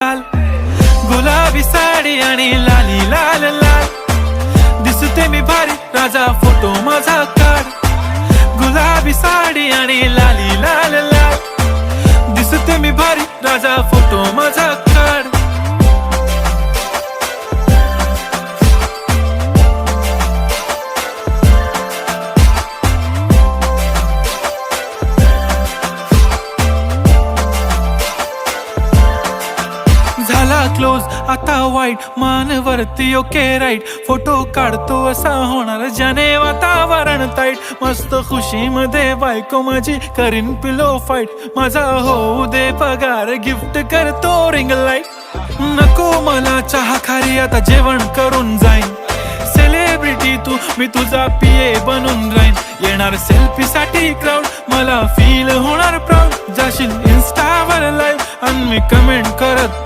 लाल गुलाबी साडी आणि लाली लाल लाल दिसते मी भारी राजा फोटो माझा काढ गुलाबी साडी आणि लाली लाल लाल दिसते मी भारी राजा फोटो माझा काढ झाला क्लोज आता वाईट मानवरती ओके राईट फोटो काढतो असा होणार ज्याने वातावरण ताईट मस्त खुशी मध्ये बायको माझी करीन पिलो फाईट माझा होऊ दे पगार गिफ्ट करतो रिंग लाईट नको मला चहा खारी आता जेवण करून जाईन सेलिब्रिटी तू मी तुझा पिये बनून राहीन येणार सेल्फी साठी क्राऊड मला फील होणार प्राऊड जाशील इन्स्टावर लाईव्ह आणि मी कमेंट करत